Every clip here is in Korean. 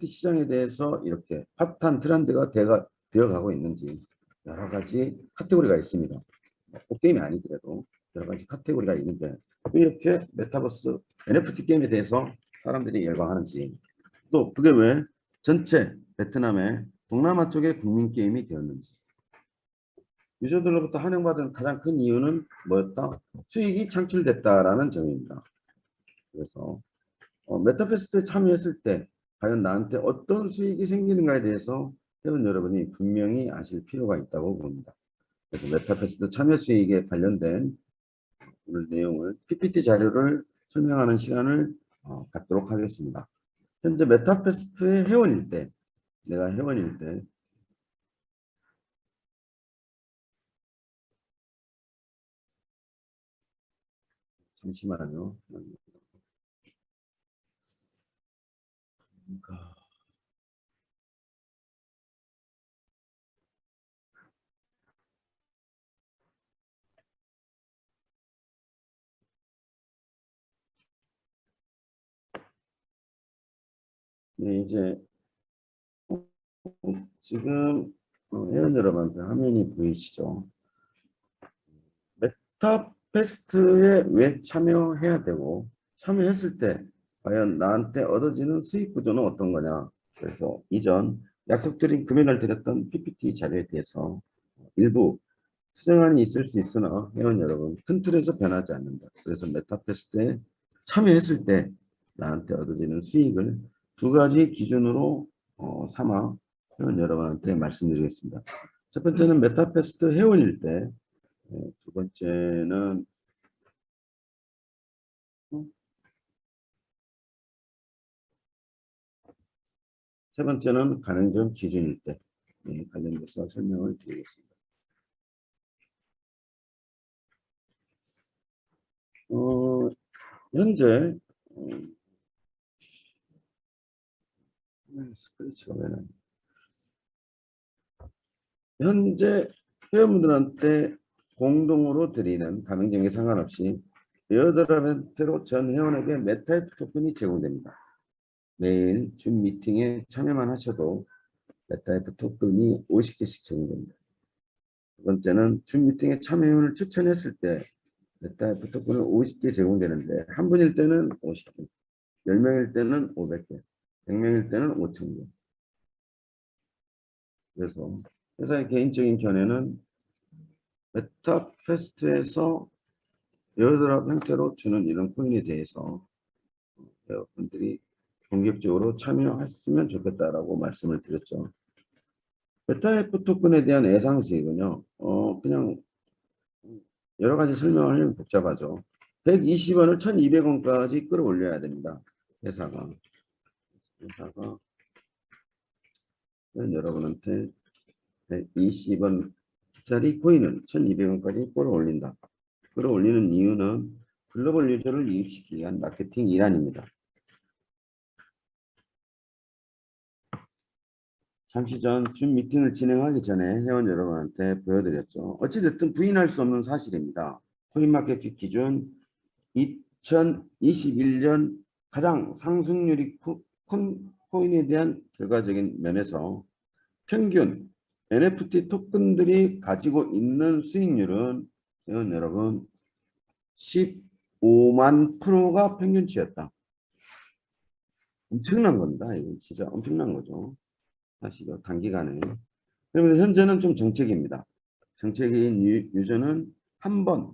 시장에 대해서 이렇게 핫한 트렌드가 되어가고 있는지 여러 가지 카테고리가 있습니다. 게임이 아니더라도 여러 가지 카테고리가 있는데 이렇게 메타버스 NFT 게임에 대해서 사람들이 열광하는지, 또 그게 왜 전체 베트남의 동남아 쪽의 국민 게임이 되었는지, 유저들로부터 환영받은 가장 큰 이유는 뭐였다? 수익이 창출됐다라는 점입니다. 그래서 메타버스에 참여했을 때 과연 나한테 어떤 수익이 생기는가에 대해서 회원 여러분이 분명히 아실 필요가 있다고 봅니다. 그래서 메타버스 참여 수익에 관련된 오늘 내용을 PPT 자료를 설명하는 시간을 갖도록 하겠습니다. 현재 메타버스의 회원일 때, 내가 회원일 때 잠시만요. 네, 이제 지금 회원 여러분한테 화면이 보이시죠? 메타버스에 왜 참여해야 되고, 참여했을 때 과연 나한테 얻어지는 수익 구조는 어떤 거냐. 그래서 이전 약속드린 금액을 드렸던 PPT 자료에 대해서 일부 수정안이 있을 수 있으나 회원 여러분, 큰 틀에서 변하지 않는다. 그래서 메타버스에 참여했을 때 나한테 얻어지는 수익을 두 가지 기준으로 삼아 회원 여러분한테 말씀드리겠습니다. 첫 번째는 메타버스 회원일 때, 두 번째는 세 번째는 가맹점 기준일 때 관련돼서 설명을 드리겠습니다. 현재 스크래치가 왜 나냐. 현재 회원분들한테 공동으로 드리는 가맹점에 상관없이 에어드랍한테로 전 회원에게 메타이프 토큰이 제공됩니다. 매일 줌 미팅에 참여만 하셔도 메타이프 토큰이 50개씩 제공됩니다. 두 번째는 줌 미팅에 참여 회원을 추천했을 때 메타이프 토큰은 50개 제공되는데, 한 분일 때는 50개, 10명일 때는 500개, 100명일 때는 5,000개. 그래서 회사의 개인적인 견해는 메타퀘스트에서 에어드랍 형태로 주는 이런 코인에 대해서 여러분들이 본격적으로 참여했으면 좋겠다라고 말씀을 드렸죠. 메타이프 토큰에 대한 예상 수익은요, 그냥 여러 가지 설명을 하면 복잡하죠. 120원을 1200원까지 끌어올려야 됩니다. 회사가 여러분한테 120원짜리 코인을 1200원까지 끌어올린다. 끌어올리는 이유는 글로벌 유저를 이입시키기 위한 마케팅 일환입니다. 잠시 전 줌 미팅을 진행하기 전에 회원 여러분한테 보여드렸죠. 어찌됐든 부인할 수 없는 사실입니다. 코인마켓 기준 2021년 가장 상승률이 큰 코인에 대한 결과적인 면에서 평균 NFT 토큰들이 가지고 있는 수익률은 회원 여러분 15만 프로가 평균치였다. 엄청난 겁니다. 이건 진짜 엄청난 거죠. 사실은 단기간에. 그러면 현재는 좀 정책입니다. 정책인 유저는 한 번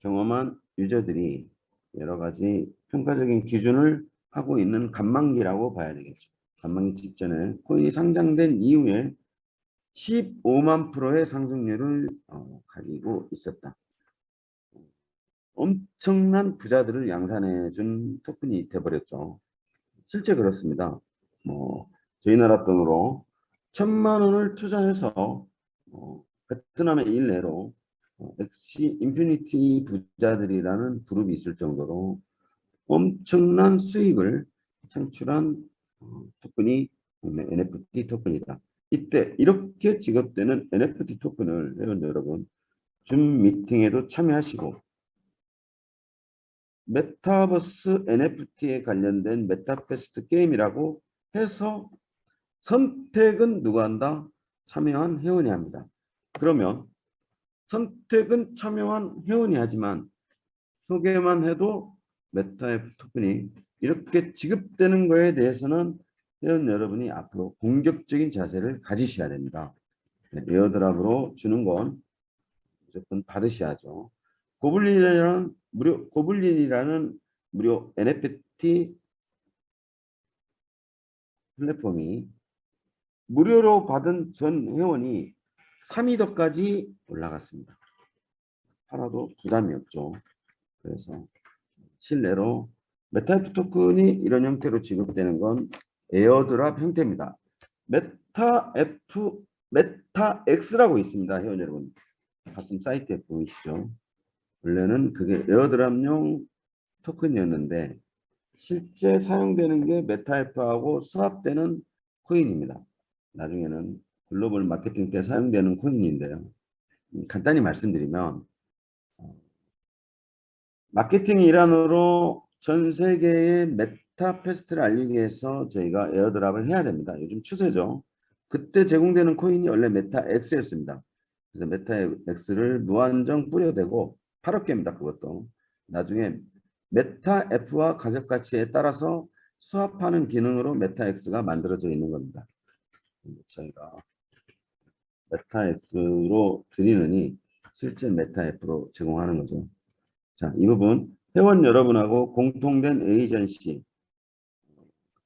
경험한 유저들이 여러 가지 평가적인 기준을 하고 있는 관망기라고 봐야 되겠죠. 관망기 직전에 코인이 상장된 이후에 15만 프로의 상승률을 가지고 있었다. 엄청난 부자들을 양산해준 토큰이 돼버렸죠. 실제 그렇습니다. 저희 나라 돈으로 1,000만 원을 투자해서 베트남의 일례로 엑시 인피니티 부자들이라는 그룹이 있을 정도로 엄청난 수익을 창출한 토큰이 NFT 토큰이다. 이때 이렇게 지급되는 NFT 토큰을 회원 여러분 줌 미팅에도 참여하시고 메타버스 NFT에 관련된 메타퀘스트 게임이라고 해서 선택은 누가 한다? 참여한 회원이 합니다. 그러면 선택은 참여한 회원이 하지만 소개만 해도 메타F 토큰이 이렇게 지급되는 거에 대해서는 회원 여러분이 앞으로 공격적인 자세를 가지셔야 됩니다. 에어드랍으로 주는 건 무조건 받으셔야죠. 고블린이라는 무료 NFT 플랫폼이 무료로 받은 전 회원이 3위더까지 올라갔습니다. 하나도 부담이 없죠. 그래서 실내로 메타F 토큰이 이런 형태로 지급되는 건 에어드랍 형태입니다. 메타X라고 있습니다. 회원 여러분. 가끔 사이트에 보이시죠? 원래는 그게 에어드랍용 토큰이었는데 실제 사용되는 게 메타F하고 수합되는 코인입니다. 나중에는 글로벌 마케팅 때 사용되는 코인인데요. 간단히 말씀드리면 마케팅 일환으로 전 세계의 메타페스트를 알리기 위해서 저희가 에어드랍을 해야 됩니다. 요즘 추세죠. 그때 제공되는 코인이 원래 메타X였습니다. 그래서 메타X를 무한정 뿌려대고 8억 개입니다. 그것도. 나중에 메타F와 가격 가치에 따라서 수합하는 기능으로 메타X가 만들어져 있는 겁니다. 저희가 메타X로 드리느니 실제 메타F로 제공하는 거죠. 자, 이 부분 회원 여러분하고 공통된 에이전시,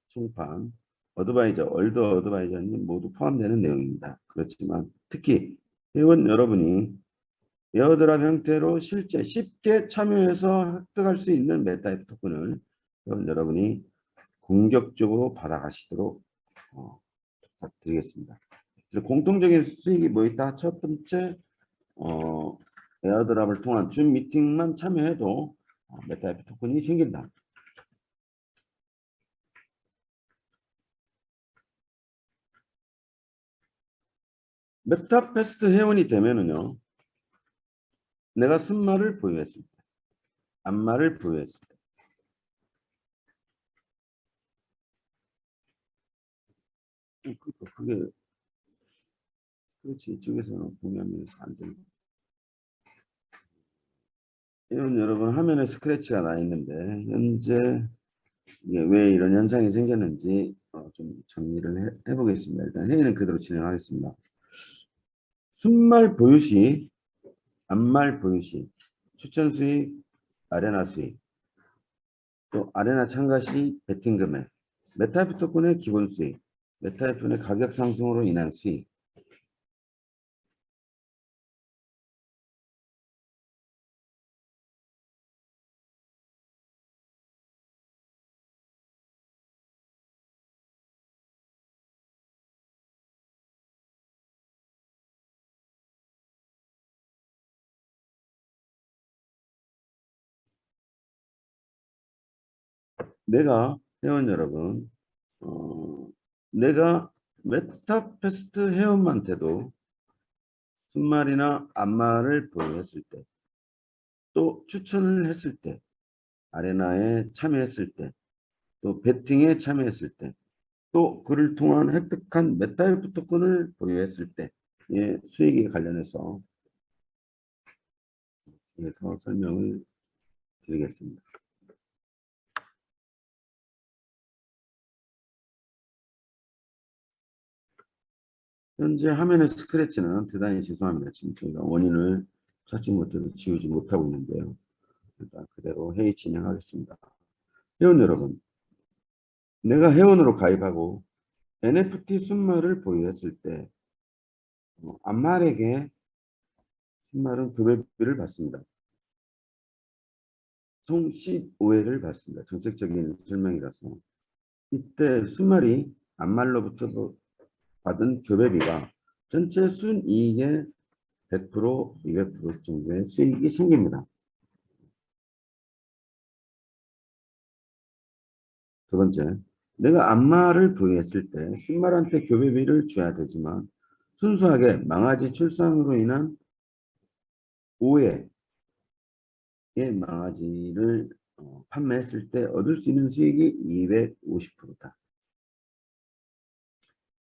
충판, 어드바이저, 얼드 어드바이저님 모두 포함되는 내용입니다. 그렇지만 특히 회원 여러분이 에어드랍 형태로 실제 쉽게 참여해서 획득할 수 있는 메타F 토큰을 회원 여러분이 공격적으로 받아가시도록 부탁드리겠습니다. 그래서 공통적인 수익이 뭐 있다? 첫 번째, 에어드랍을 통한 줌 미팅만 참여해도 메타F 토큰이 생긴다. 메타페스트 회원이 되면은요, 내가 순말을 보유했을 때, 암말을 보유했을 때, 그게 그렇지. 이쪽에서는 공유하면서 안 되는. 회원 여러분 화면에 스크래치가 나 있는데 현재 이게 왜 이런 현상이 생겼는지 좀 정리를 해보겠습니다. 일단 회의는 그대로 진행하겠습니다. 순말 보유 시, 암말 보유 시, 추천 수익, 아레나 수익, 또 아레나 참가 시 베팅 금액, 메타F 토큰의 기본 수익, 메타F의 가격 상승으로 인한 수익, 내가 회원 여러분, 내가 메타페스트 회원한테도 순말이나 암말을 보유했을 때, 또 추천을 했을 때, 아레나에 참여했을 때, 또 베팅에 참여했을 때, 또 그를 통한 획득한 메타F 토큰을 보유했을 때의 수익에 관련해서 설명을 드리겠습니다. 현재 화면의 스크래치는 대단히 죄송합니다. 지금 저희가 원인을 찾지 못해서 지우지 못하고 있는데요. 일단 그대로 회의 진행하겠습니다. 회원 여러분, 내가 회원으로 가입하고 NFT 순말을 보유했을 때 암말에게 순말은 급여비를 받습니다. 총 15회를 받습니다. 정책적인 설명이라서 이때 순말이 암말로부터 받은 교배비가 전체 순이익의 100%, 200% 정도의 수익이 생깁니다. 두 번째, 내가 암말을 부여했을 때 순말한테 교배비를 줘야 되지만 순수하게 망아지 출산으로 인한 오해의 망아지를 판매했을 때 얻을 수 있는 수익이 250%다.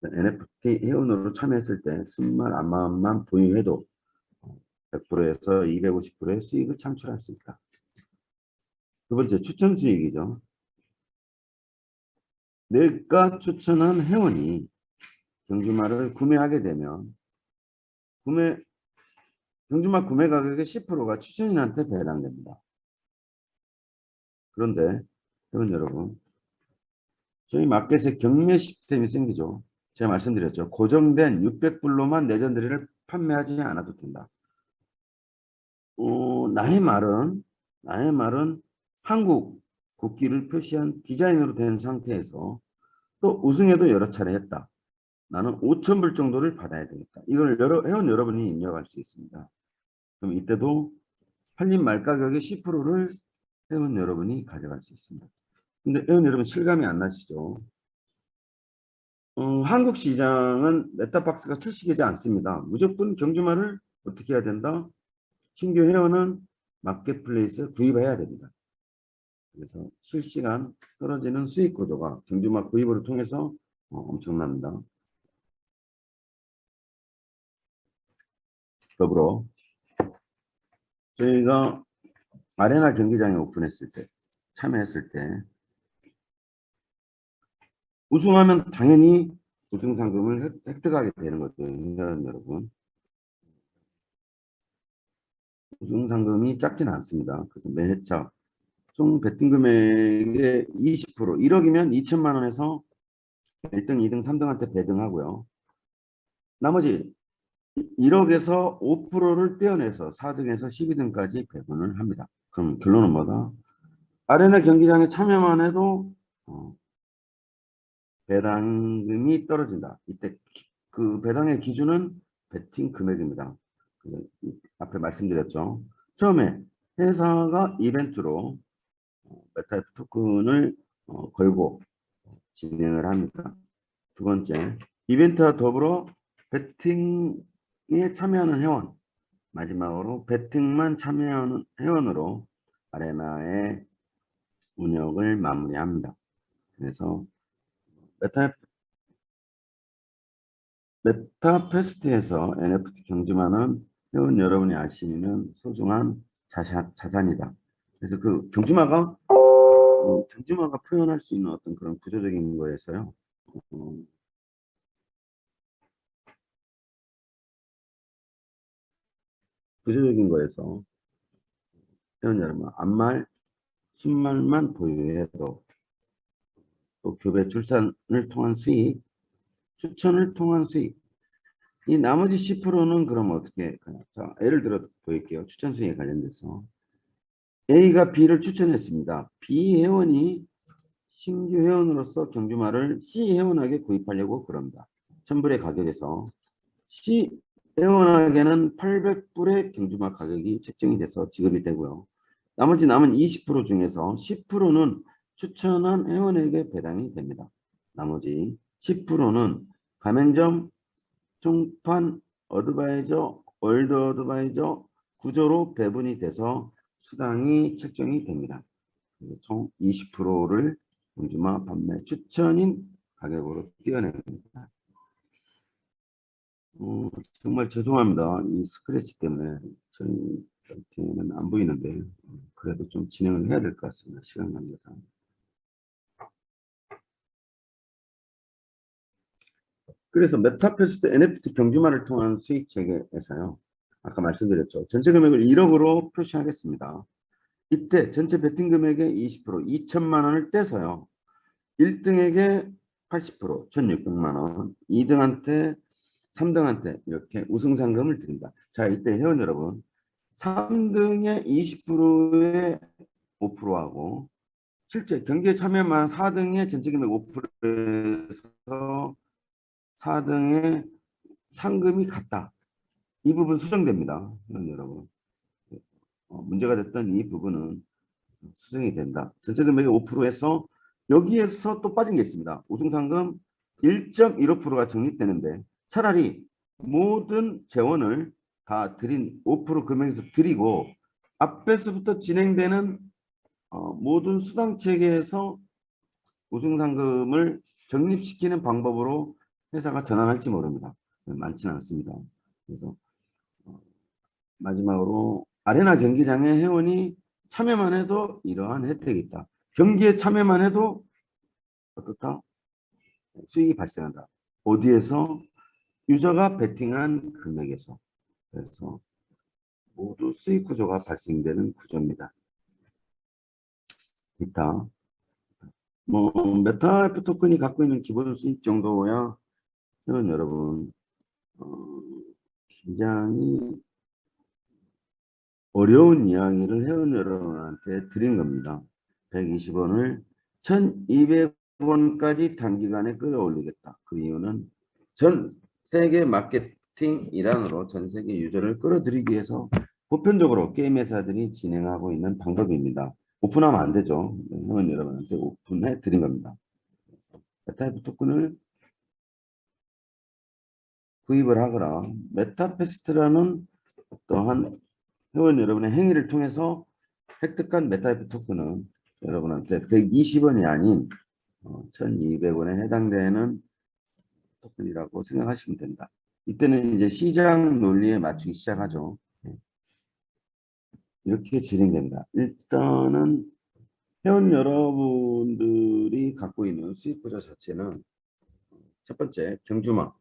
NFT 회원으로 참여했을 때 순말 암마음만 보유해도 100%에서 250%의 수익을 창출할 수 있다. 두 번째, 추천 수익이죠. 내가 추천한 회원이 경주마를 구매하게 되면 경주마 구매 가격의 10%가 추천인한테 배당됩니다. 그런데 회원 여러분, 저희 마켓에 경매 시스템이 생기죠. 제가 말씀드렸죠. 고정된 600불로만 내전드릴을 판매하지 않아도 된다. 나의 말은 한국 국기를 표시한 디자인으로 된 상태에서 또 우승에도 여러 차례 했다. 나는 5,000불 정도를 받아야 되겠다. 이걸 회원 여러분이 입력할 수 있습니다. 그럼 이때도 팔린 말가격의 10%를 회원 여러분이 가져갈 수 있습니다. 근데 회원 여러분 실감이 안 나시죠? 한국 시장은 메타박스가 출시되지 않습니다. 무조건 경주마를 어떻게 해야 된다? 신규 회원은 마켓플레이스에 구입해야 됩니다. 그래서 실시간 떨어지는 수익 구조가 경주마 구입을 통해서 엄청납니다. 더불어 저희가 아레나 경기장에 오픈했을 때, 참여했을 때 우승하면 당연히 우승 상금을 획득하게 되는 거죠. 여러분. 우승 상금이 작지는 않습니다. 그래서 매 회차 총 베팅 금액의 20%, 1억이면 2천만 원에서 1등, 2등, 3등한테 배등하고요. 나머지 1억에서 5%를 떼어내서 4등에서 12등까지 배분을 합니다. 그럼 결론은 뭐다? 아레나 경기장에 참여만 해도 배당금이 떨어진다. 이때 그 배당의 기준은 베팅 금액입니다. 앞에 말씀드렸죠. 처음에 회사가 이벤트로 메타F 토큰을 걸고 진행을 합니다. 두 번째, 이벤트와 더불어 베팅에 참여하는 회원, 마지막으로 베팅만 참여하는 회원으로 아레나의 운영을 마무리합니다. 그래서 메타페스트에서 NFT 경주마는 회원 여러분이 아시는 소중한 자산이다. 그래서 그 경주마가 표현할 수 있는 어떤 그런 구조적인 거에서요. 구조적인 거에서 회원 여러분 암말, 순말만 보유해도 또 교배 출산을 통한 수익, 추천을 통한 수익, 이 나머지 10%는 그럼 어떻게 가냐? 자, 예를 들어 보일게요. 추천 수익에 관련돼서 A가 B를 추천했습니다. B 회원이 신규 회원으로서 경주마를 C 회원에게 구입하려고 그럽니다. 1,000불의 가격에서 C 회원에게는 800불의 경주마 가격이 책정이 돼서 지급이 되고요. 나머지 남은 20% 중에서 10%는 추천한 회원에게 배당이 됩니다. 나머지 10%는 가맹점, 총판, 어드바이저, 월드 어드바이저 구조로 배분이 돼서 수당이 책정이 됩니다. 총 20%를 경주마 판매 추천인 가격으로 띄어냅니다. 정말 죄송합니다. 이 스크래치 때문에 저희한테는 안 보이는데 그래도 좀 진행을 해야 될 것 같습니다. 시간 관계상. 그래서 메타페스트 NFT 경주마를 통한 수익 체계에서요. 아까 말씀드렸죠. 전체 금액을 1억으로 표시하겠습니다. 이때 전체 베팅 금액의 20%, 2천만 원을 떼서요. 1등에게 80%, 1,600만 원, 2등한테, 3등한테 이렇게 우승 상금을 드립니다. 자, 이때 회원 여러분, 3등에 20%에 5%하고 실제 경기에 참여만 4등의 전체 금액 5%에서 4등의 상금이 같다. 이 부분 수정됩니다. 회원 여러분. 문제가 됐던 이 부분은 수정이 된다. 전체 금액의 5%에서 여기에서 또 빠진 게 있습니다. 우승상금 1.15%가 적립되는데 차라리 모든 재원을 다 드린 5% 금액에서 드리고 앞에서부터 진행되는 모든 수당 체계에서 우승상금을 적립시키는 방법으로 회사가 전환할지 모릅니다. 많지는 않습니다. 그래서 마지막으로 아레나 경기장에 회원이 참여만 해도 이러한 혜택이 있다. 경기에 참여만 해도 어떻다? 수익이 발생한다. 어디에서? 유저가 베팅한 금액에서. 그래서 모두 수익 구조가 발생되는 구조입니다. 기타 메타F 토큰이 갖고 있는 기본 수익 정도야 회원 여러분 굉장히 어려운 이야기를 회원 여러분한테 드린 겁니다. 120원을 1200원까지 단기간에 끌어올리겠다. 그 이유는 전 세계 마케팅 일환으로 전 세계 유저를 끌어들이기 위해서 보편적으로 게임 회사들이 진행하고 있는 방법입니다. 오픈하면 안 되죠. 회원 여러분한테 오픈해 드린 겁니다. 메타이프 토큰을 구입을 하거나 메타페스트라는 어떠한 회원 여러분의 행위를 통해서 획득한 메타이프 토큰은 여러분한테 120원이 아닌 1200원에 해당되는 토큰이라고 생각하시면 된다. 이때는 이제 시장 논리에 맞추기 시작하죠. 이렇게 진행됩니다. 일단은 회원 여러분들이 갖고 있는 수익 구조 자체는 첫 번째 경주마,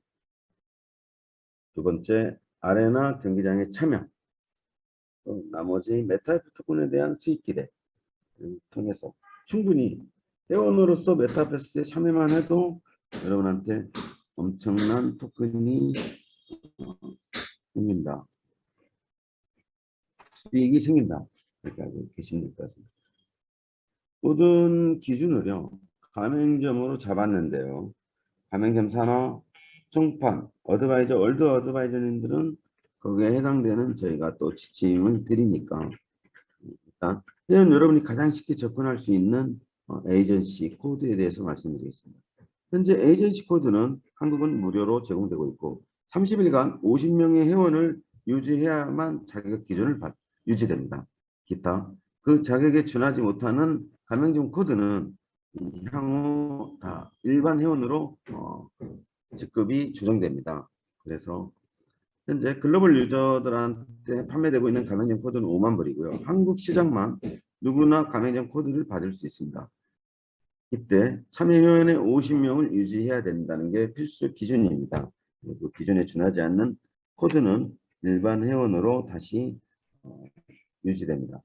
두 번째 아레나 경기장의 참여, 나머지 메타이프 토큰에 대한 수익 기대를 통해서 충분히 회원으로서 메타페스트에 참여만 해도 여러분한테 엄청난 토큰이 생긴다. 수익이 생긴다. 이렇게 알고 계시면 될 것 같습니다. 모든 기준을요. 가맹점으로 잡았는데요. 가맹점 산하, 총판, 어드바이저, 월드 어드바이저님들은 거기에 해당되는 저희가 또 지침을 드리니까 일단 회원 여러분이 가장 쉽게 접근할 수 있는 에이전시 코드에 대해서 말씀드리겠습니다. 현재 에이전시 코드는 한국은 무료로 제공되고 있고 30일간 50명의 회원을 유지해야만 자격 기준을 유지됩니다. 기타 그 자격에 준하지 못하는 가맹점 코드는 향후 다 일반 회원으로 직급이 조정됩니다. 그래서 현재 글로벌 유저들한테 판매되고 있는 가맹점 코드는 5만 불이고요. 한국 시장만 누구나 가맹점 코드를 받을 수 있습니다. 이때 참여회원의 50명을 유지해야 된다는 게 필수 기준입니다. 그 기준에 준하지 않는 코드는 일반 회원으로 다시 유지됩니다.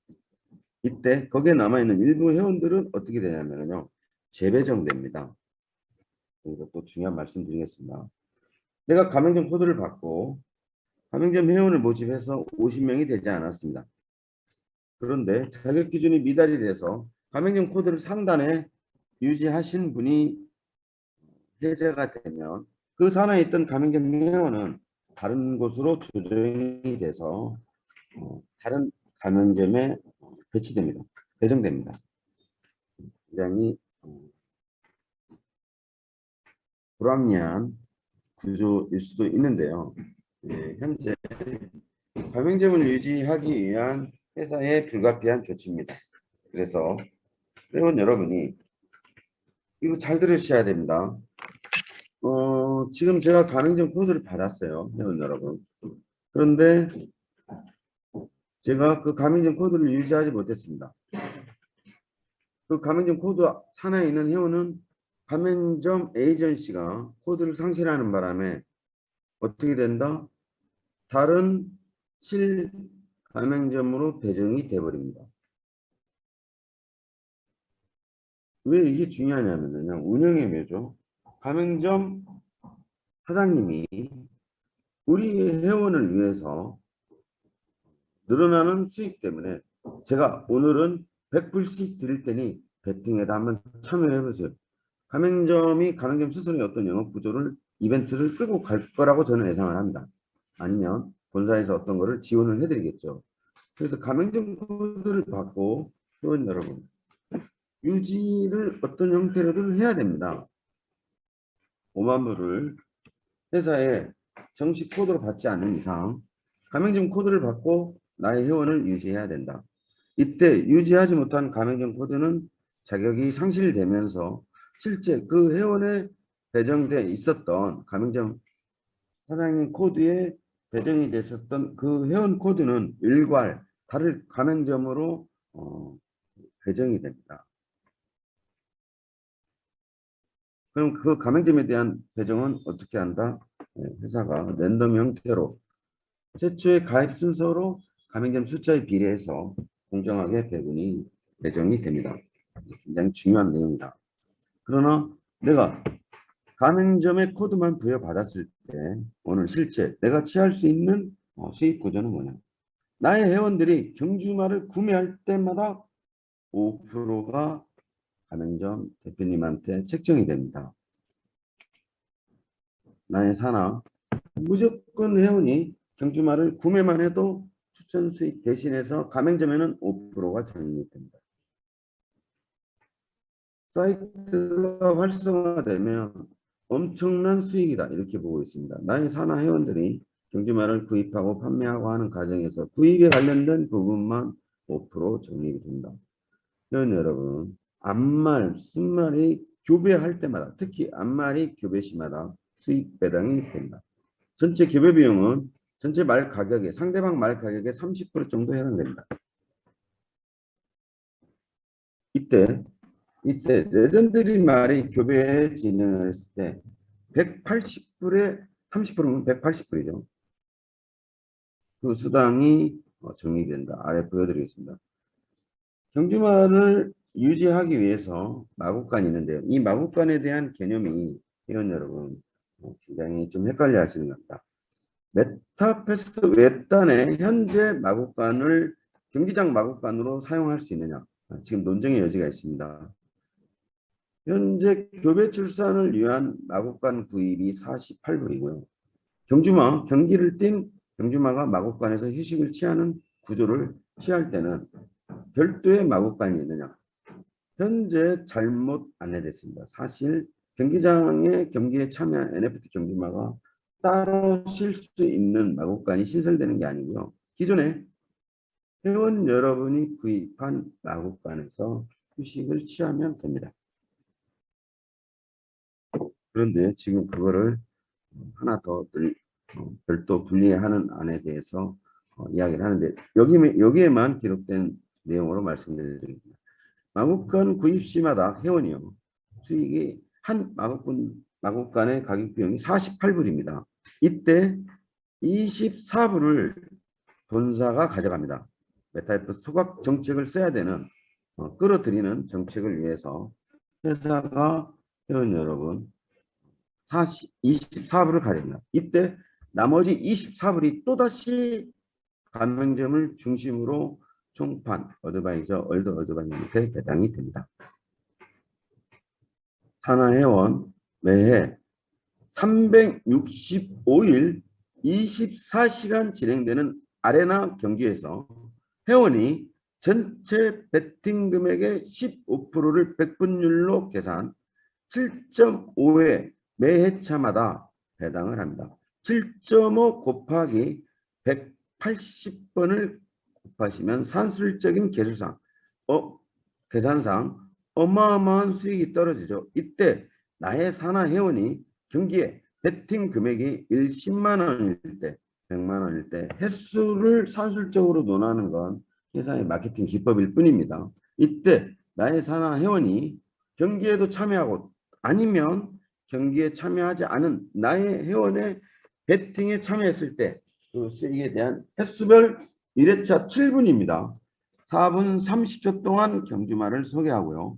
이때 거기에 남아있는 일부 회원들은 어떻게 되냐면요. 재배정됩니다. 이것도 중요한 말씀 드리겠습니다. 내가 가맹점 코드를 받고 가맹점 회원을 모집해서 50명이 되지 않았습니다. 그런데 자격 기준이 미달이 돼서 가맹점 코드를 상단에 유지하신 분이 해제가 되면 그 산하에 있던 가맹점 회원은 다른 곳으로 조정이 돼서 다른 가맹점에 배치됩니다. 배정됩니다. 굉장히 불합리한 구조일 수도 있는데요. 현재 가맹점을 유지하기 위한 회사의 불가피한 조치입니다. 그래서 회원 여러분이 이거 잘 들으셔야 됩니다. 지금 제가 가맹점 코드를 받았어요. 회원 여러분. 그런데 제가 그 가맹점 코드를 유지하지 못했습니다. 그 가맹점 코드 산하에 있는 회원은 가맹점 에이전시가 코드를 상실하는 바람에 어떻게 된다? 다른 실 가맹점으로 배정이 돼버립니다. 왜 이게 중요하냐면요. 운영의 묘죠. 가맹점 사장님이 우리 회원을 위해서 늘어나는 수익 때문에 제가 오늘은 100불씩 드릴 테니 베팅에다 한번 참여해 보세요. 가맹점이 가맹점 스스로의 어떤 영업 구조를 이벤트를 끌고 갈 거라고 저는 예상을 합니다. 아니면 본사에서 어떤 거를 지원을 해드리겠죠. 그래서 가맹점 코드를 받고 회원 여러분 유지를 어떤 형태로든 해야 됩니다. 5만 불을 회사에 정식 코드로 받지 않는 이상 가맹점 코드를 받고 나의 회원을 유지해야 된다. 이때 유지하지 못한 가맹점 코드는 자격이 상실되면서 실제 그 회원의 배정돼 있었던 가맹점 사장님 코드에 배정이 됐었던 그 회원 코드는 일괄 다른 가맹점으로 배정이 됩니다. 그럼 그 가맹점에 대한 배정은 어떻게 한다? 회사가 랜덤 형태로 최초의 가입 순서로 가맹점 숫자에 비례해서 공정하게 배정이 됩니다. 굉장히 중요한 내용이다. 그러나 내가 가맹점의 코드만 부여받았을 때 오늘 실제 내가 취할 수 있는 수익 구조는 뭐냐? 나의 회원들이 경주마를 구매할 때마다 5%가 가맹점 대표님한테 책정이 됩니다. 나의 사나 무조건 회원이 경주마를 구매만 해도 추천 수익 대신해서 가맹점에는 5%가 적립됩니다. 사이트가 활성화되면 엄청난 수익이다 이렇게 보고 있습니다. 나의 산하 회원들이 경주마를 구입하고 판매하고 하는 과정에서 구입에 관련된 부분만 5% 적립이 됩니다. 회원 여러분, 암말, 순말이 교배할 때마다 특히 암말이 교배 시마다 수익 배당이 됩니다. 전체 교배 비용은 전체 말 가격에 상대방 말 가격의 30% 정도 해당됩니다. 이때 레전드리 말이 교배 진행을 했을 때 180불에 30%면 180불이죠. 그 수당이 적립된다. 아래 보여드리겠습니다. 경주말을 유지하기 위해서 마구간이 있는데요. 이 마구간에 대한 개념이 회원 여러분 굉장히 좀 헷갈려 하시는 것 같다. 메타패스트 웹단의 현재 마구간을 경기장 마구간으로 사용할 수 있느냐. 지금 논쟁의 여지가 있습니다. 현재 교배 출산을 위한 마구간 구입이 48불이고요. 경기를 뛴 경주마가 마구간에서 휴식을 취하는 구조를 취할 때는 별도의 마구간이 있느냐. 현재 잘못 안내됐습니다. 사실 경기장의 경기에 참여한 NFT 경주마가 따로 쉴 수 있는 마구간이 신설되는 게 아니고요. 기존에 회원 여러분이 구입한 마구간에서 휴식을 취하면 됩니다. 그런데 지금 그거를 하나 더 별도 분리하는 안에 대해서 이야기를 하는데 여기에만 기록된 내용으로 말씀드립니다. 마구간 구입 시마다 회원이요. 수익이 한 마구간의 가격 비용이 48불입니다. 이때 24불을 본사가 가져갑니다. 메타이프 소각 정책을 써야 되는 끌어들이는 정책을 위해서 회사가 회원 여러분 24불을 가집니다. 이때 나머지 24불이 또다시 가맹점을 중심으로 총판, 어드바이저, 어드바이저한테 배당이 됩니다. 산하회원 매해 365일 24시간 진행되는 아레나 경기에서 회원이 전체 베팅 금액의 15%를 백분율로 계산 7.5회 매회차마다 배당을 합니다. 7.5 곱하기 180번을 곱하시면 산술적인 계산상 어마어마한 수익이 떨어지죠. 이때 나의 산하 회원이 경기에 베팅 금액이 10만 원일 때 100만 원일 때 횟수를 산술적으로 논하는 건 회사의 마케팅 기법일 뿐입니다. 이때 나의 산하 회원이 경기에도 참여하고 아니면 경기에 참여하지 않은 나의 회원의 베팅에 참여했을 때 그 수익에 대한 횟수별 1회차 7분입니다. 4분 30초 동안 경주마를 소개하고요.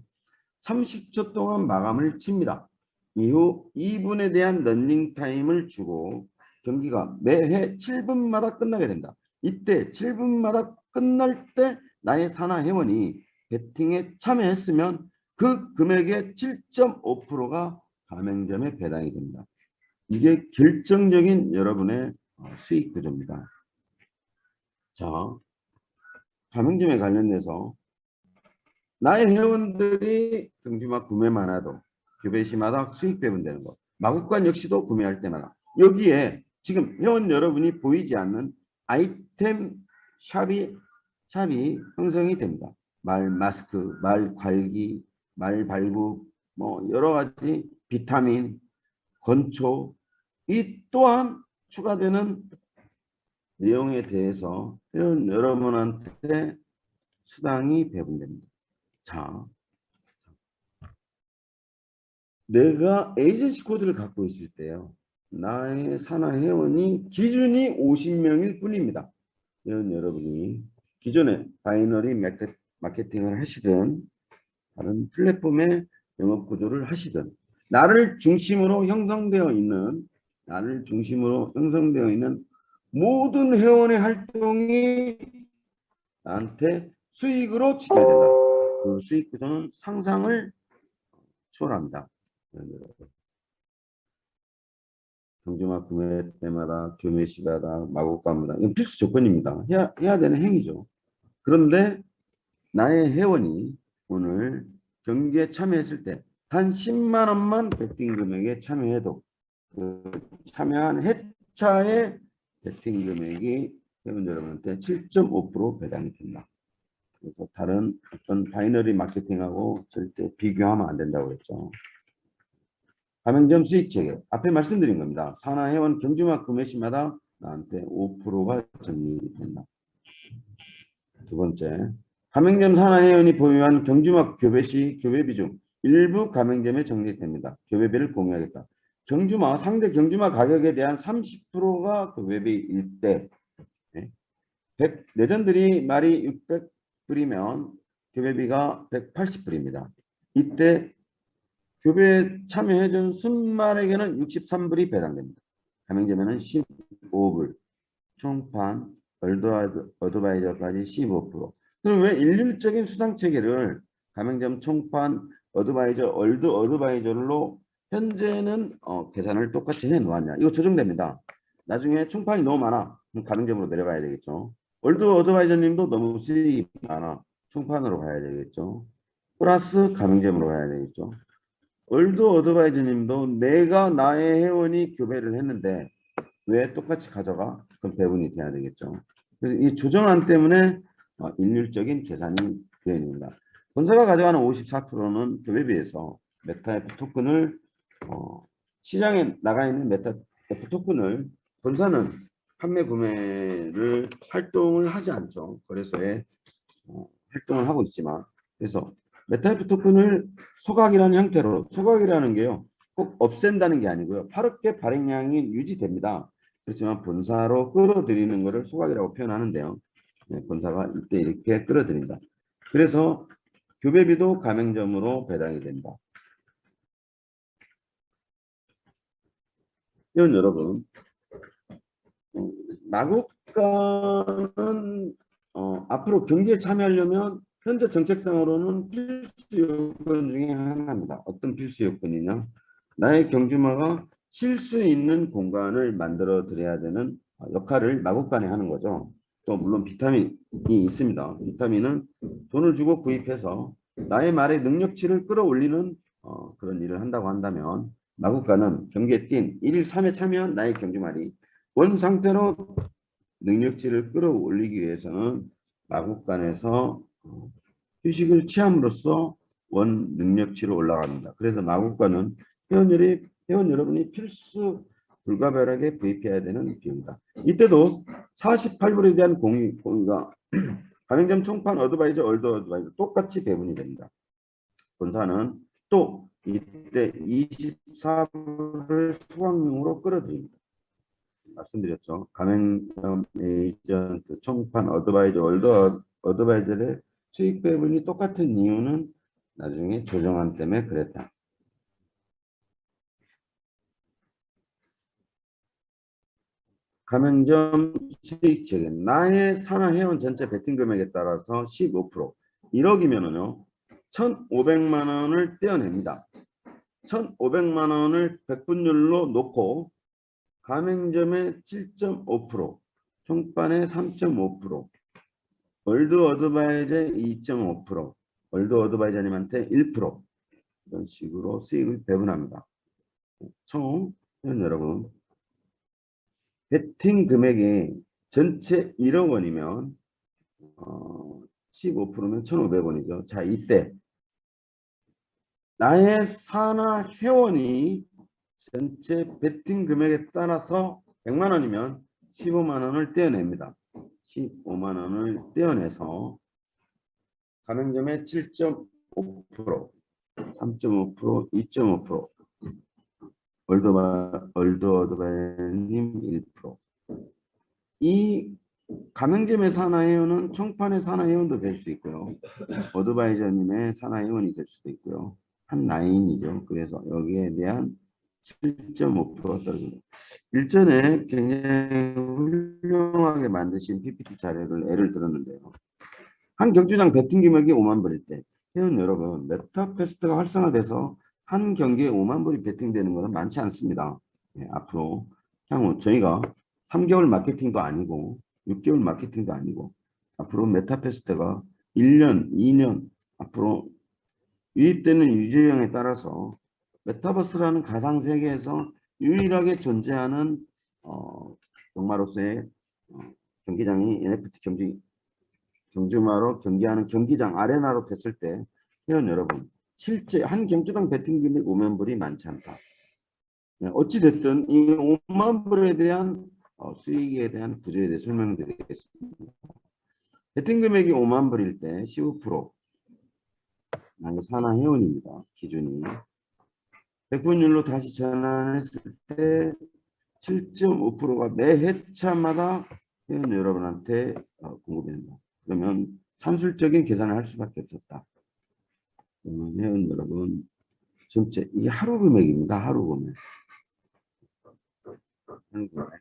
30초 동안 마감을 칩니다. 이후 2분에 대한 런닝타임을 주고 경기가 매회 7분마다 끝나게 된다. 이때 7분마다 끝날 때 나의 산하 회원이 베팅에 참여했으면 그 금액의 7.5%가 가맹점에 배당이 됩니다. 이게 결정적인 여러분의 수익 구조입니다. 자, 가맹점에 관련돼서 나의 회원들이 경주마 구매만 해도 교배 시마다 수익 배분되는 것. 마구간 역시도 구매할 때마다. 여기에 지금 회원 여러분이 보이지 않는 아이템 샵이 형성이 됩니다. 말 마스크, 말 괄기, 말 발굽, 뭐 여러 가지 비타민, 건초 이 또한 추가되는 내용에 대해서 회원 여러분한테 수당이 배분됩니다. 자, 내가 에이전시 코드를 갖고 있을 때요. 나의 산하 회원이 기준이 50명일 뿐입니다. 회원 여러분이 기존에 바이너리 마케팅을 하시든 다른 플랫폼의 영업 구조를 하시든 나를 중심으로 형성되어 있는 모든 회원의 활동이 나한테 수익으로 직결된다. 그 수익 구조는 상상을 초월합니다. 경주마 구매 때마다 교매 시마다 마곡가마다 이건 필수 조건입니다. 해야 되는 행위죠. 그런데 나의 회원이 오늘 경기에 참여했을 때 단 10만 원만 베팅 금액에 참여해도 그 참여한 회차의 베팅 금액이 회원 여러분한테 7.5% 배당이 된다. 그래서 다른 어떤 바이너리 마케팅하고 절대 비교하면 안 된다고 그랬죠. 가맹점 수익 체계 앞에 말씀드린 겁니다. 산하 회원 경주마 구매 시마다 나한테 5%가 적립된다. 두 번째, 가맹점 산하 회원이 보유한 경주마 교배 시 교배비 중 일부 가맹점에 적립됩니다. 교배비를 공유하겠다. 상대 경주마 가격에 대한 30%가 교배비일 때 레전드리 말이 600불이면 교배비가 180불입니다. 이때 교배에 참여해준 순말에게는 63불이 배당됩니다. 가맹점에는 15불, 총판, 어드바이저까지 15%. 그럼 왜 일률적인 수당 체계를 가맹점 총판, 어드바이저로 현재는 계산을 똑같이 해 놓았냐? 이거 조정됩니다. 나중에 총판이 너무 많아. 그럼 가맹점으로 내려가야 되겠죠. 어드바이저님도 너무 수익이 많아. 총판으로 가야 되겠죠. 플러스 가맹점으로 가야 되겠죠. 어드바이저님도 내가 나의 회원이 교배를 했는데 왜 똑같이 가져가? 그럼 배분이 돼야 되겠죠. 그래서 이 조정안 때문에 일률적인 계산이 되어 있습니다. 본사가 가져가는 54%는 교배비에서 메타F 토큰을 시장에 나가 있는 메타F 토큰을 본사는 판매 구매를 활동을 하지 않죠. 거래소에 활동을 하고 있지만 그래서 메타F 토큰을 소각이라는 형태로 소각이라는 게요. 꼭 없앤다는 게 아니고요. 파르게 발행량이 유지됩니다. 그렇지만 본사로 끌어들이는 것을 소각이라고 표현하는데요. 네, 본사가 이때 이렇게 끌어들인다. 그래서 교배비도 가맹점으로 배당이 된다. 이런 여러분, 마국가는 앞으로 경기에 참여하려면 현재 정책상으로는 필수 요건 중에 하나입니다. 어떤 필수 요건이냐? 나의 경주마가 쉴 수 있는 공간을 만들어 드려야 되는 역할을 마국간에 하는 거죠. 또 물론 비타민이 있습니다. 비타민은 돈을 주고 구입해서 나의 말의 능력치를 끌어올리는 그런 일을 한다고 한다면 마국간은 경기에 뛴 1일 3회 참여한 나의 경주말이 원 상태로 능력치를 끌어올리기 위해서는 마국간에서 휴식을 취함으로써 원 능력치로 올라갑니다. 그래서 마국간은 회원 여러분이 필수 불가별하게 구입해야 되는 비용이다. 이때도 48불에 대한 공유가 가맹점 총판 어드바이저 어드바이저 똑같이 배분이 됩니다. 본사는 또 이때 24불을 수강용으로 끌어들입니다. 말씀드렸죠. 가맹점 에이전트 총판 어드바이저 어드바이저의 수익 배분이 똑같은 이유는 나중에 조정안 때문에 그랬다. 가맹점 수익 체계 나의 산하 회원 전체 베팅 금액에 따라서 15% 1억이면은요 1,500만 원을 떼어냅니다. 1,500만 원을 백분율로 놓고 가맹점의 7.5%, 총판의 3.5%, 어드바이저의 2.5%, 어드바이저님한테 1% 이런 식으로 수익을 배분합니다. 총 여러분 베팅 금액이 전체 1억 원이면 15%면 1,500원이죠. 자, 이때 나의 산하 회원이 전체 베팅 금액에 따라서 100만 원이면 15만 원을 떼어냅니다. 15만 원을 떼어내서 가맹점의 7.5%, 3.5%, 2.5%, 얼드어드바이님 1%. 이 가맹점의 산하회원은 총판의 산하회원도 될 수 있고요. 어드바이저님의 산하회원이 될 수도 있고요. 한 라인이죠. 그래서 여기에 대한 7.5% 떨어집니다. 일전에 굉장히 훌륭하게 만드신 PPT 자료를 예를 들었는데요. 한 경주장 베팅 금액이 5만 불일 때 회원 여러분, 메타패스트가 활성화돼서 한 경기에 5만 불이 베팅되는 것은 많지 않습니다. 네, 앞으로 향후 저희가 3개월 마케팅도 아니고 6개월 마케팅도 아니고 앞으로 메타패스트가 1년, 2년 앞으로 유입되는 유저형에 따라서 메타버스라는 가상세계에서 유일하게 존재하는 경마로서의 경기장이 NFT 경주마로 경기하는 경기장 아레나로 됐을 때 회원 여러분, 실제 한 경주당 베팅 금액 5만 불이 많지 않다. 어찌됐든 이 5만 불에 대한 수익에 대한 구조에 대해 설명드리겠습니다. 베팅 금액이 5만 불일 때 15% 산하 회원입니다. 기준이 100분율로 다시 전환했을 때 7.5%가 매 회차마다 회원 여러분한테 공급이 된다. 그러면 산술적인 계산을 할 수밖에 없었다. 회원 여러분, 전체 이 하루 금액입니다. 하루 금액.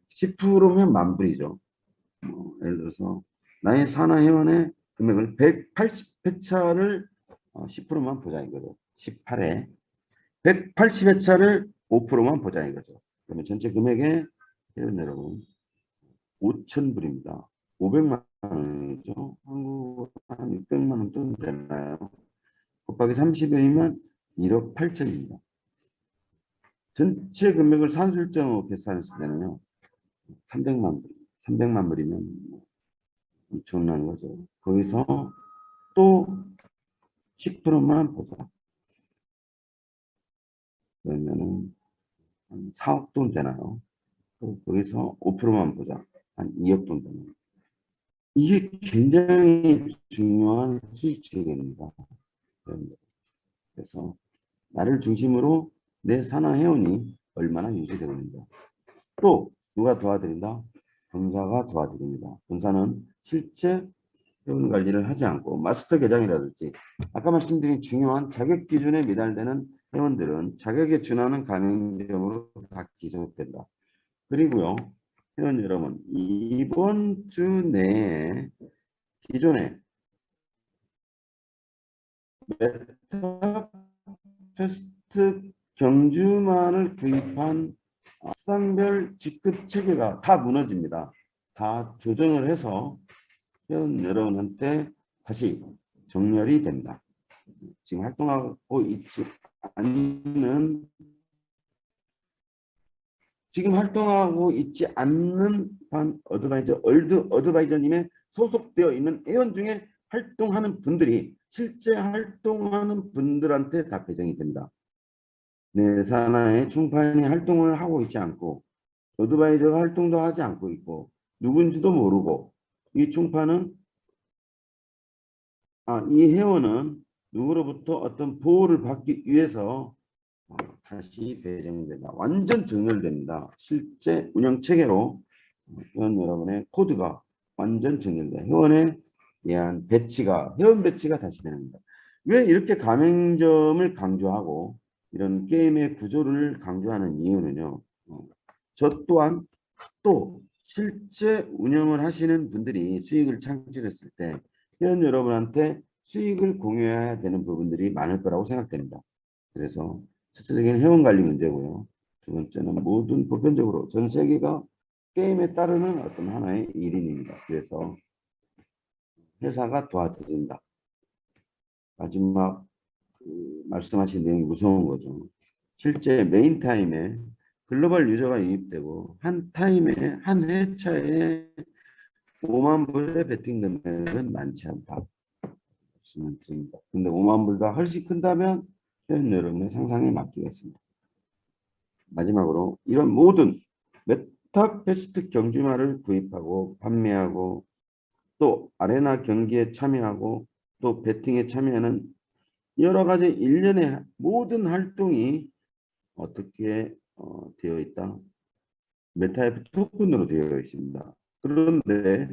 10%면 만 불이죠. 예를 들어서 나의 산하 회원의 금액을 180회차를 10%만 보자 이거죠. 18회 180회차를 5%만 보자 이거죠. 그러면 전체 금액의 회원 여러분 5,000불입니다. 500만 원이죠. 한국 한 600만 원 정도 되나요? 곱하기 30일이면 1억 8천입니다. 전체 금액을 산술적으로 계산했을 때는요. 300만 불. 300만 불이면 엄청난 거죠. 거기서 또 10%만 보자. 그러면은 한 4억 돈 되나요? 거기서 5%만 보자. 한 2억 돈 되나요? 이게 굉장히 중요한 수익 체계입니다. 그래서 나를 중심으로 내 산하 회원이 얼마나 유지되고 있는가. 또 누가 도와드린다? 본사가 도와드립니다. 본사는 실제 회원 관리를 하지 않고 마스터 계장이라든지 아까 말씀드린 중요한 자격 기준에 미달되는 회원들은 자격에 준하는 가맹점으로 다 기소된다. 그리고요, 회원 여러분, 이번 주 내에 기존에 메타패스트 경주만을 구입한 수당별 지급 체계가 다 무너집니다. 다 조정을 해서 회원 여러분한테 다시 정렬이 됩니다. 지금 활동하고 있지 않는 반 어드바이저님의 소속되어 있는 회원 중에 활동하는 분들이 실제 활동하는 분들한테 다 배정이 됩니다. 내 산하의 총판이 활동을 하고 있지 않고 어드바이저가 활동도 하지 않고 있고 누군지도 모르고 이 총판은 이 회원은 누구로부터 어떤 보호를 받기 위해서 다시 배정됩니다. 완전 정렬됩니다. 실제 운영 체계로 회원 여러분의 코드가 완전 정렬돼 회원에 대한 회원 배치가 다시 됩니다. 왜 이렇게 가맹점을 강조하고 이런 게임의 구조를 강조하는 이유는요. 저 또한 또 실제 운영을 하시는 분들이 수익을 창출했을 때 회원 여러분한테 수익을 공유해야 되는 부분들이 많을 거라고 생각됩니다. 그래서 첫째적인 회원 관리 문제고요. 두 번째는 모든 보편적으로 전 세계가 게임에 따르는 어떤 하나의 일인입니다. 그래서 회사가 도와드린다. 마지막 말씀하신 내용이 무서운 거죠. 실제 메인 타임에 글로벌 유저가 유입되고 한 타임에 한 회차에 5만 불의 베팅 금액은 많지 않다. 말씀을 드립니다. 근데 5만 불보다 훨씬 큰다면 회원 여러분의 상상에 맡기겠습니다. 마지막으로 이런 모든 메타패스트 경주마를 구입하고 판매하고 또 아레나 경기에 참여하고 또 배팅에 참여하는 여러 가지 일련의 모든 활동이 어떻게 되어 있다? 메타F 토큰으로 되어 있습니다. 그런데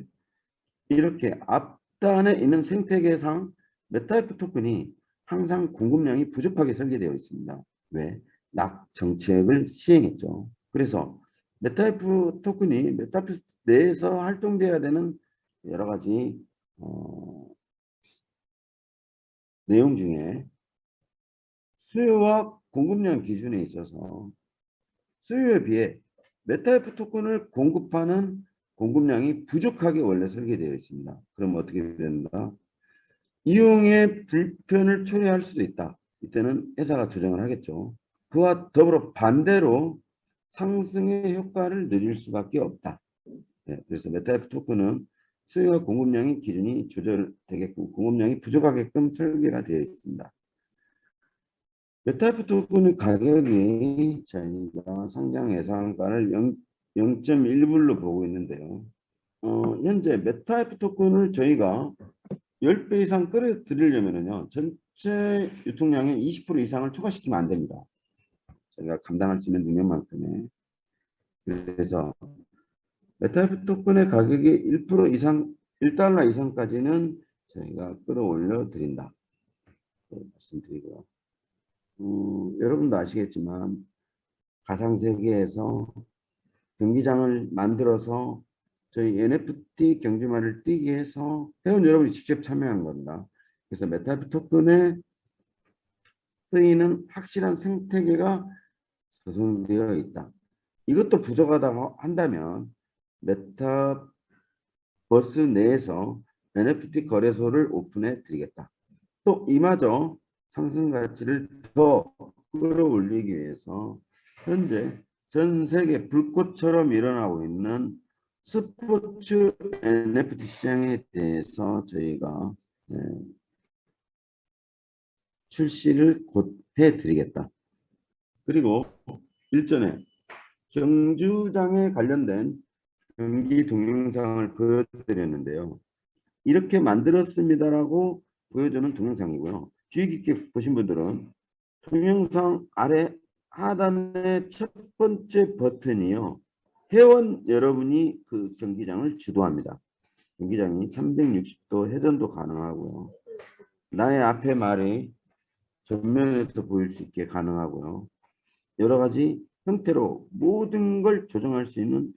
이렇게 앞단에 있는 생태계상 메타F 토큰이 항상 공급량이 부족하게 설계되어 있습니다. 왜? 낙 정책을 시행했죠. 그래서 메타F 토큰이 메타버스 내에서 활동돼야 되는 여러 가지 내용 중에 수요와 공급량 기준에 있어서 수요에 비해 메타F 토큰을 공급하는 공급량이 부족하게 원래 설계되어 있습니다. 그럼 어떻게 된다? 이용에 불편을 초래할 수도 있다. 이때는 회사가 조정을 하겠죠. 그와 더불어 반대로 상승의 효과를 누릴 수밖에 없다. 네, 그래서 메타F 토큰은 수요와 공급량의 기준이 조절되게끔 공급량이 부족하게끔 설계가 되어 있습니다. 메타F 토큰의 가격이 저희가 상장 예상가를 0.1불로 보고 있는데요. 현재 메타F 토큰을 저희가 10배 이상 끌어들이려면요. 전체 유통량의 20% 이상을 초과시키면 안 됩니다. 저희가 감당할 수 있는 능력만큼에. 그래서 메타F 토큰의 가격이 1% 이상, 1달러 이상까지는 저희가 끌어올려 드린다. 말씀드리고요. 여러분도 아시겠지만 가상세계에서 경기장을 만들어서 저희 NFT 경주마를 뛰게 해서 회원 여러분이 직접 참여한 겁니다. 그래서 메타F 토큰에 쓰이는 확실한 생태계가 조성되어 있다. 이것도 부족하다고 한다면 메타버스 내에서 NFT 거래소를 오픈해 드리겠다. 또 이마저 상승 가치를 더 끌어올리기 위해서 현재 전 세계 불꽃처럼 일어나고 있는 스포츠 NFT 시장에 대해서 저희가 출시를 곧 해드리겠다. 그리고 일전에 경주장에 관련된 경기 동영상을 보여드렸는데요. 이렇게 만들었습니다라고 보여주는 동영상이고요. 주의 깊게 보신 분들은 동영상 아래 하단의 첫 번째 버튼이요. 회원 여러분이 그 경기장을 주도합니다. 경기장이 360도 회전도 가능하고요. 나의 앞에 말이 전면에서 보일 수 있게 가능하고요. 여러 가지 형태로 모든 걸 조정할 수 있는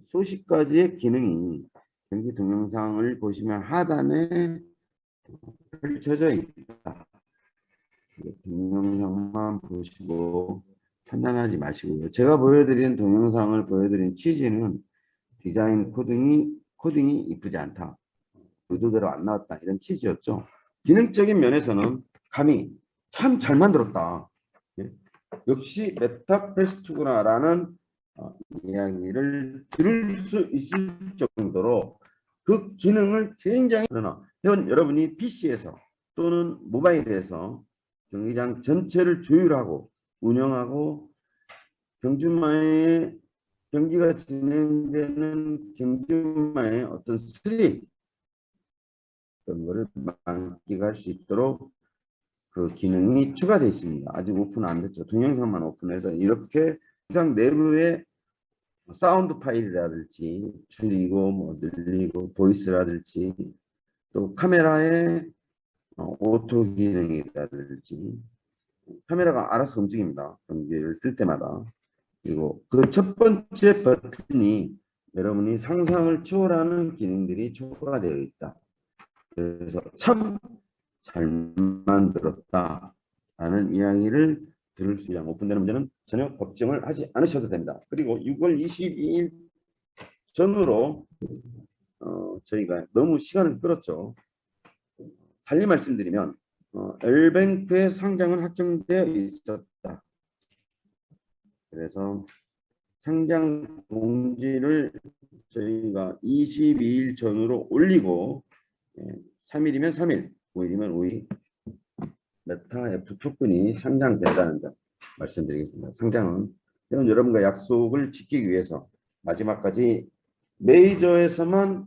수십 가지의 기능이 경기 동영상을 보시면 하단에 펼쳐져 있다. 동영상만 보시고 판단하지 마시고요. 제가 보여드린 동영상을 보여드린 취지는 디자인 코딩이 이쁘지 않다. 의도대로 안 나왔다. 이런 취지였죠. 기능적인 면에서는 감히 참 잘 만들었다. 역시 메타퀘스트구나라는 이야기를 들을 수 있을 정도로 그 기능을 굉장히 그러나 회원 여러분이 PC에서 또는 모바일에서 경기장 전체를 조율하고 운영하고 경주마의 경기가 진행되는 경주마의 어떤 스릴 그런 거를 만끽할 수 있도록 그 기능이 추가되어 있습니다. 아직 오픈 안 됐죠. 동영상만 오픈해서 이렇게 영상 내부에 사운드 파일이라든지 줄이고 뭐 늘리고 보이스라든지 또 카메라의 오토 기능이라든지 카메라가 알아서 움직입니다. 경기를 뜰 때마다. 그리고 그 첫 번째 버튼이 여러분이 상상을 초월하는 기능들이 추가되어 있다. 그래서 참 잘 만들었다 라는 이야기를 들을 수 있는 오픈되는 문제는 전혀 걱정을 하지 않으셔도 됩니다. 그리고 6월 22일 전후로 저희가 너무 시간을 끌었죠. 달리 말씀드리면 엘뱅크의 상장은 확정되어 있었다. 그래서 상장 공지를 저희가 22일 전후로 올리고 3일이면 3일, 5일이면 5일 메타 F 토큰이 상장된다는 점 말씀드리겠습니다. 상장은 회원 여러분과 약속을 지키기 위해서 마지막까지 메이저에서만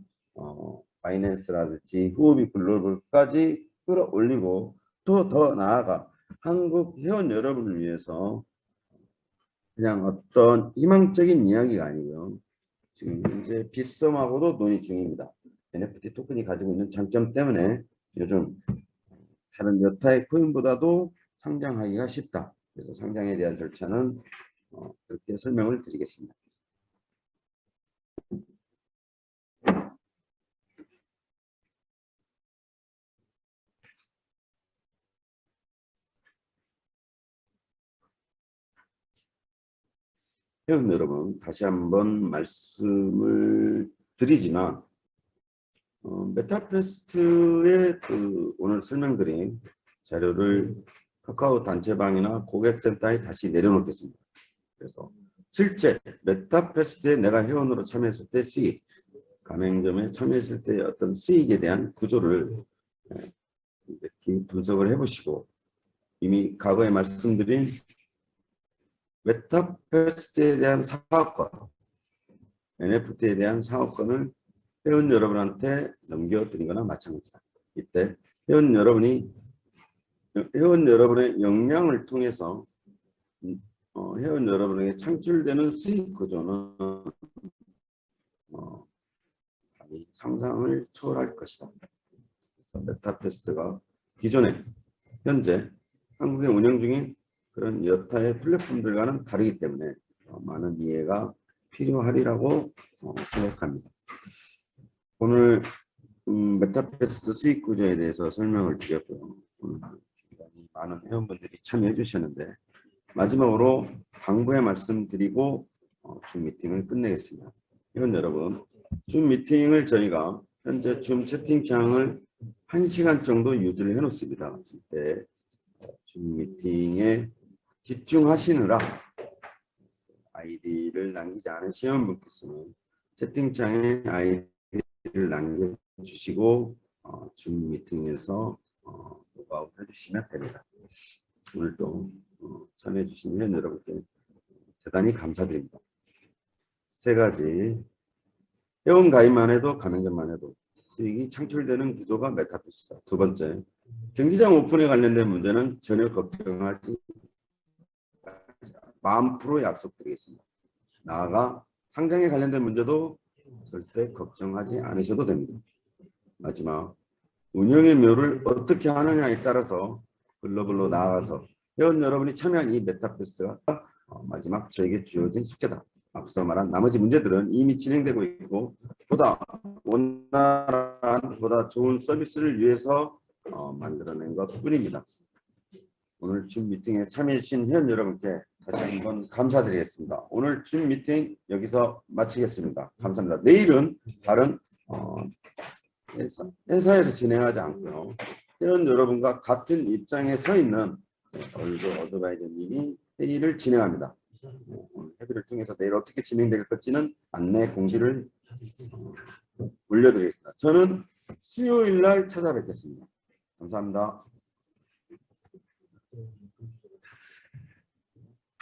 바이낸스라든지 후오비 글로벌까지 끌어올리고 또 더 나아가 한국 회원 여러분을 위해서 그냥 어떤 희망적인 이야기가 아니고요. 지금 현재 빗썸하고도 논의 중입니다. NFT 토큰이 가지고 있는 장점 때문에 요즘 다른 여타의 코인보다도 상장하기가 쉽다. 그래서 상장에 대한 절차는 그렇게 설명을 드리겠습니다. 회원 여러분, 다시 한번 말씀을 드리지만 메타퀘스트의 오늘 설명드린 자료를 카카오 단체방이나 고객센터에 다시 내려놓겠습니다. 그래서 실제 메타퀘스트에 내가 회원으로 참여했을 때 수익, 가맹점에 참여했을 때 어떤 수익에 대한 구조를 이렇게 분석을 해보시고 이미 과거에 말씀드린 메타퀘스트에 대한 사업권, NFT에 대한 사업권을 회원 여러분한테 넘겨드린 거나 마찬가지다. 이때 회원 여러분의 역량을 통해서 회원 여러분에게 창출되는 수익 구조는 상상을 초월할 것이다. 메타퀘스트가 기존에 현재 한국에 운영 중인 그런 여타의 플랫폼들과는 다르기 때문에 많은 이해가 필요하리라고 생각합니다. 오늘 메타퀘스트 수익 구조에 대해서 설명을 드렸고요. 오늘 많은 회원분들이 참여해 주셨는데 마지막으로 당부의 말씀드리고 줌 미팅을 끝내겠습니다. 회원 여러분, 줌 미팅을 저희가 현재 줌 채팅창을 1시간 정도 유지를 해 놓습니다. 이때 줌 미팅에 집중하시느라 아이디를 남기지 않으신 회원분께서는 채팅창에 아이디를 남겨주시고 줌 미팅에서 로그아웃 해주시면 됩니다. 오늘도 참여해 주신 회원 여러분께 대단히 감사드립니다. 세 가지, 회원 가입만 해도 가맹점만 해도 수익이 창출되는 구조가 메타버스다. 두 번째, 경기장 오픈에 관련된 문제는 전혀 걱정하지 마음 프로 약속드리겠습니다. 나아가 상장에 관련된 문제도 절대 걱정하지 않으셔도 됩니다. 마지막, 운영의 묘를 어떻게 하느냐에 따라서 글로벌로 나아가서 회원 여러분이 참여한 이 메타버스가 마지막 저에게 주어진 숙제다. 앞서 말한 나머지 문제들은 이미 진행되고 있고 보다 원활한, 보다 좋은 서비스를 위해서 만들어낸 것뿐입니다. 오늘 줌 미팅에 참여해 주신 회원 여러분께 다시 한번 감사드리겠습니다. 오늘 줌 미팅 여기서 마치겠습니다. 감사합니다. 내일은 다른 회사에서 진행하지 않고요. 회원 여러분과 같은 입장에 서 있는 얼굴 어드바이저님이 회의를 진행합니다. 오늘 회의를 통해서 내일 어떻게 진행될 것지는 안내 공지를 올려드리겠습니다. 저는 수요일 날 찾아뵙겠습니다. 감사합니다.